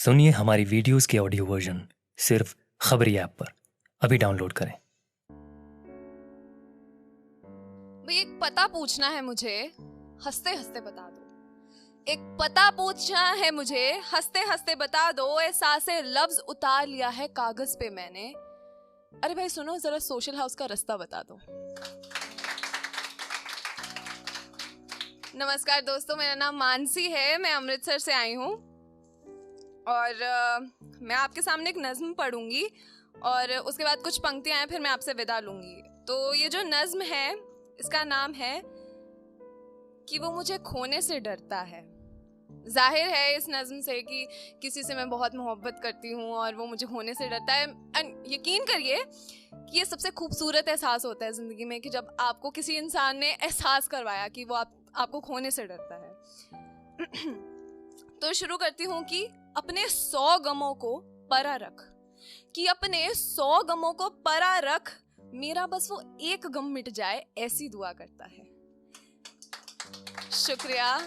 सुनिए हमारी वीडियोस के ऑडियो वर्जन सिर्फ खबरी ऐप पर। अभी डाउनलोड करें। भाई एक पता पूछना है मुझे, हंसते हंसते बता दो। एक पता पूछना है मुझे, हंसते हंसते बता दो। एहसासे लफ्ज उतार लिया है कागज पे मैंने। अरे भाई सुनो जरा, सोशल हाउस का रास्ता बता दो। नमस्कार दोस्तों, मेरा नाम मानसी है, मैं अमृतसर से आई हूँ और मैं आपके सामने एक नज्म पढ़ूंगी और उसके बाद कुछ पंक्तियां हैं, फिर मैं आपसे विदा लूंगी। तो ये जो नज्म है इसका नाम है कि वो मुझे खोने से डरता है। जाहिर है इस नज्म से कि किसी से मैं बहुत मोहब्बत करती हूँ और वो मुझे खोने से डरता है। यकीन करिए कि ये सबसे खूबसूरत एहसास होता है ज़िंदगी में कि जब आपको किसी इंसान ने एहसास करवाया कि वो आपको खोने से डरता है। तो शुरू करती हूँ कि अपने 100 गमों को परा रख, कि अपने 100 गमों को परा रख, मेरा बस वो एक गम मिट जाए ऐसी दुआ करता है। शुक्रिया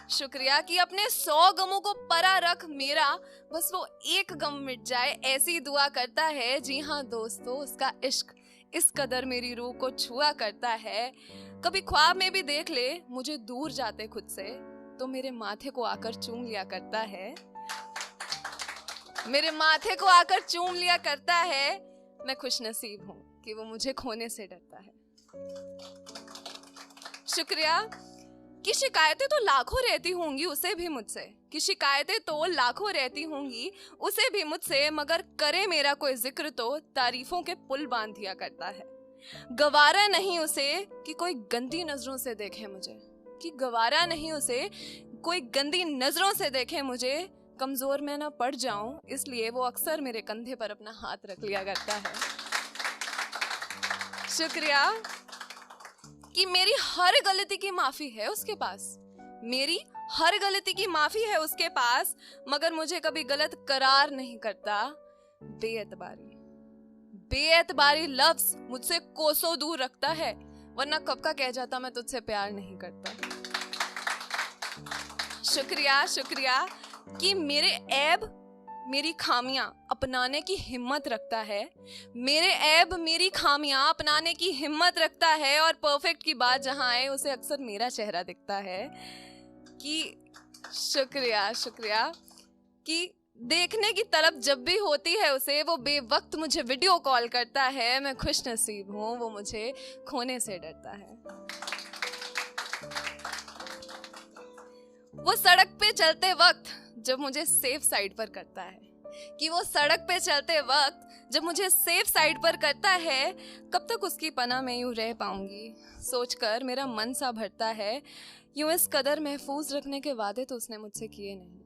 शुक्रिया कि अपने 100 गमों को परा रख, मेरा बस वो एक गम मिट जाए ऐसी दुआ करता है। जी हाँ दोस्तों, उसका इश्क इस कदर मेरी रूह को छुआ करता है। कभी ख्वाब में भी देख ले मुझे दूर जाते खुद से, तो मेरे माथे को आकर चूम लिया करता है। मेरे माथे को आकर चूम लिया करता है। मैं खुशनसीब हूँ कि वो मुझे खोने से डरता है। शुक्रिया कि शिकायतें तो लाखों रहती होंगी उसे भी मुझसे, कि शिकायतें तो लाखों रहती होंगी उसे भी मुझसे, मगर करे मेरा कोई जिक्र तो तारीफों के पुल बांध दिया करता है। गवारा नहीं उसे कि कोई गंदी नजरों से देखे मुझे, कि गवारा नहीं उसे कोई गंदी नजरों से देखे मुझे। कमजोर मैं ना पड़ जाऊं इसलिए वो अक्सर मेरे कंधे पर अपना हाथ रख लिया करता है। शुक्रिया कि मेरी हर गलती की माफी है उसके पास, मेरी हर गलती की माफी है उसके पास, मगर मुझे कभी गलत करार नहीं करता। बेएतबारी लफ्ज मुझसे कोसों दूर रखता है, वरना कब का कह जाता मैं तुझसे प्यार नहीं करता। शुक्रिया कि मेरे ऐब मेरी खामियां अपनाने की हिम्मत रखता है, मेरे ऐब मेरी खामियां अपनाने की हिम्मत रखता है। और परफेक्ट की बात जहां आए उसे अक्सर मेरा चेहरा दिखता है। कि शुक्रिया कि देखने की तलब जब भी होती है उसे, वो बेवक्त मुझे वीडियो कॉल करता है। मैं खुश नसीब हूँ, वो मुझे खोने से डरता है। वो सड़क पे चलते वक्त जब मुझे सेफ साइड पर करता है, कि वो सड़क पे चलते वक्त जब मुझे सेफ साइड पर करता है, कब तक उसकी पनाह में यूं रह पाऊंगी सोचकर मेरा मन सा भरता है। यूं इस कदर महफूज रखने के वादे तो उसने मुझसे किए नहीं,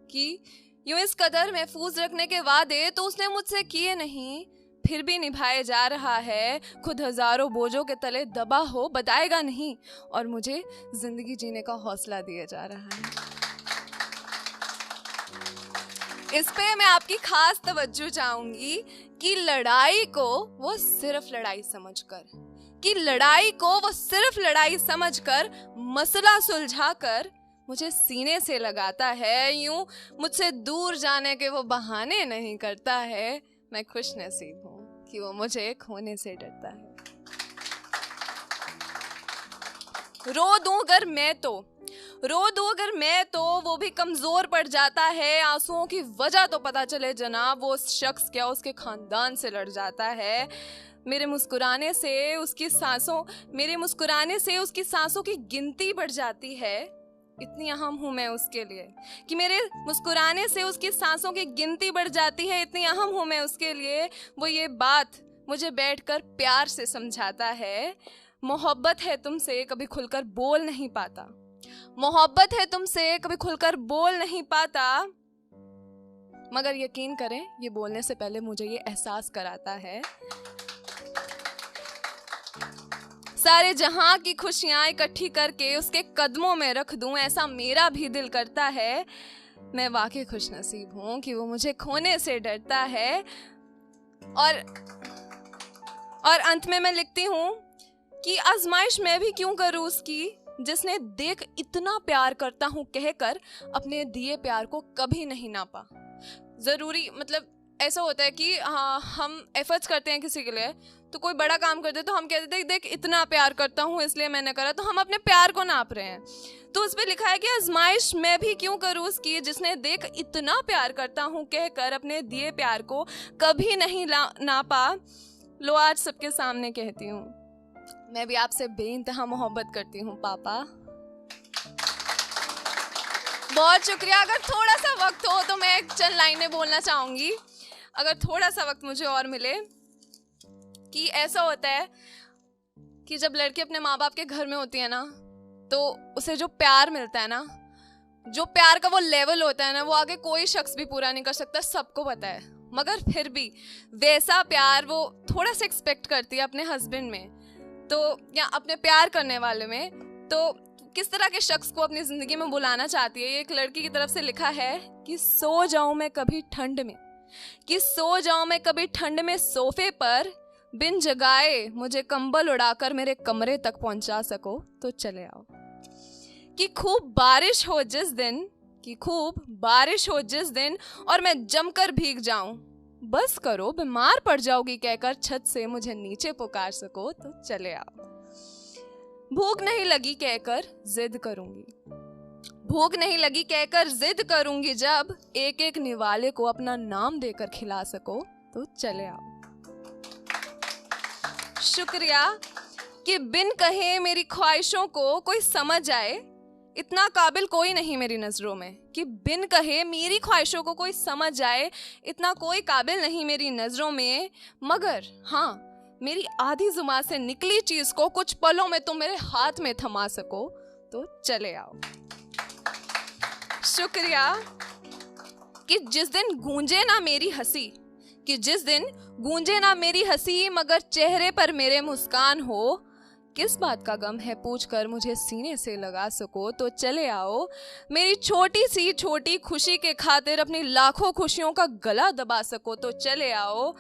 कि यूं इस कदर महफूज रखने के वादे तो उसने मुझसे किए नहीं, फिर भी निभाए जा रहा है। खुद हजारों बोझों के तले दबा हो बताएगा नहीं, और मुझे जिंदगी जीने का हौसला दिया जा रहा है। इस पे मैं आपकी खास तवज्जो चाहूंगी कि लड़ाई को वो सिर्फ लड़ाई समझकर, कि लड़ाई को वो सिर्फ लड़ाई समझकर, मसला सुलझाकर मुझे सीने से लगाता है। यूं मुझसे दूर जाने के वो बहाने नहीं करता है। मैं खुश नसीब हूँ कि वो मुझे खोने से डरता है। रो दूं अगर मैं तो वो भी कमजोर पड़ जाता है। आंसुओं की वजह तो पता चले जनाब, वो उस शख्स क्या उसके खानदान से लड़ जाता है। मेरे मुस्कुराने से उसकी सांसों की गिनती बढ़ जाती है। इतनी अहम हूं मैं उसके लिए कि मेरे मुस्कुराने से उसकी सांसों की गिनती बढ़ जाती है। इतनी अहम हूं मैं उसके लिए, वो ये बात मुझे बैठकर प्यार से समझाता है। मोहब्बत है तुमसे कभी खुलकर बोल नहीं पाता, मोहब्बत है तुमसे कभी खुलकर बोल नहीं पाता, मगर यकीन करें ये बोलने से पहले मुझे ये एहसास कराता है। सारे जहां की खुशियां इकट्ठी करके उसके कदमों में रख दूं, ऐसा मेरा भी दिल करता है। मैं वाकई खुश नसीब हूं कि वो मुझे खोने से डरता है। और अंत में मैं लिखती हूं कि आजमाइश मैं भी क्यों करूं उसकी, जिसने देख इतना प्यार करता हूँ कहकर अपने दिए प्यार को कभी नहीं नापा। ज़रूरी मतलब ऐसा होता है कि हाँ, हम एफर्ट्स करते हैं किसी के लिए, तो कोई बड़ा काम करते तो हम कहते थे देख इतना प्यार करता हूँ इसलिए मैंने करा, तो हम अपने प्यार को नाप रहे हैं। तो उस पर लिखा है कि आजमाइश मैं भी क्यों करूँ उसकी, जिसने देख इतना प्यार करता हूँ कहकर अपने दिए प्यार को कभी नहीं नापा। लो आज सबके सामने कहती हूँ, मैं भी आपसे बेइंतहा मोहब्बत करती हूँ पापा। बहुत शुक्रिया। अगर थोड़ा सा वक्त हो तो मैं चंद लाइनें बोलना चाहूँगी, अगर थोड़ा सा वक्त मुझे और मिले। कि ऐसा होता है कि जब लड़की अपने माँ बाप के घर में होती है ना, तो उसे जो प्यार मिलता है ना, जो प्यार का वो लेवल होता है ना, वो आगे कोई शख्स भी पूरा नहीं कर सकता, सबको पता है। मगर फिर भी वैसा प्यार वो थोड़ा सा एक्सपेक्ट करती है अपने हस्बैंड में, तो या अपने प्यार करने वाले में। तो किस तरह के शख्स को अपनी ज़िंदगी में बुलाना चाहती है, ये एक लड़की की तरफ से लिखा है कि सो जाऊं मैं कभी ठंड में, कि सो जाऊं मैं कभी ठंड में सोफे पर, बिन जगाए मुझे कंबल उड़ाकर मेरे कमरे तक पहुंचा सको तो चले आओ। कि खूब बारिश हो जिस दिन, कि खूब बारिश हो जिस दिन और मैं जमकर भीग जाऊं, बस करो बीमार पड़ जाओगी कहकर छत से मुझे नीचे पुकार सको तो चले आओ। भूख नहीं लगी कहकर जिद करूंगी, भूख नहीं लगी कहकर जिद करूंगी, जब एक एक निवाले को अपना नाम देकर खिला सको तो चले आओ। शुक्रिया। कि बिन कहे मेरी ख्वाहिशों को कोई समझ आए, इतना काबिल कोई नहीं मेरी नजरों में। कि बिन कहे मेरी ख्वाहिशों को कोई समझ आए, इतना कोई काबिल नहीं मेरी नजरों में, मगर हाँ मेरी आधी जुबान से निकली चीज को कुछ पलों में तुम मेरे हाथ में थमा सको तो चले आओ। शुक्रिया। कि जिस दिन गूंजे ना मेरी हंसी, कि जिस दिन गूंजे ना मेरी हंसी मगर चेहरे पर मेरे मुस्कान हो, किस बात का गम है पूछ कर मुझे सीने से लगा सको तो चले आओ। मेरी छोटी सी छोटी खुशी के खातिर अपनी लाखों खुशियों का गला दबा सको तो चले आओ।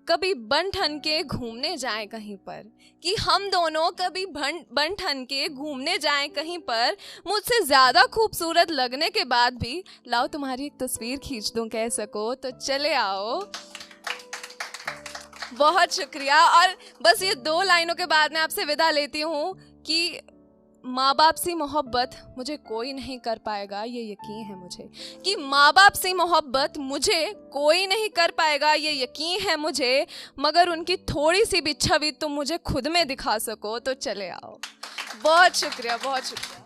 कभी बन ठन के घूमने जाएं कहीं पर, कि हम दोनों कभी बन ठन के घूमने जाएं कहीं पर, मुझसे ज़्यादा खूबसूरत लगने के बाद भी लाओ तुम्हारी एक तस्वीर खींच दूं कह सको तो चले आओ। बहुत शुक्रिया। और बस ये 2 लाइनों के बाद मैं आपसे विदा लेती हूँ कि माँ बाप सी मोहब्बत मुझे कोई नहीं कर पाएगा ये यकीन है मुझे, कि माँ बाप सी मोहब्बत मुझे कोई नहीं कर पाएगा ये यकीन है मुझे, मगर उनकी थोड़ी सी भी छवि तुम मुझे खुद में दिखा सको तो चले आओ। बहुत शुक्रिया, बहुत शुक्रिया।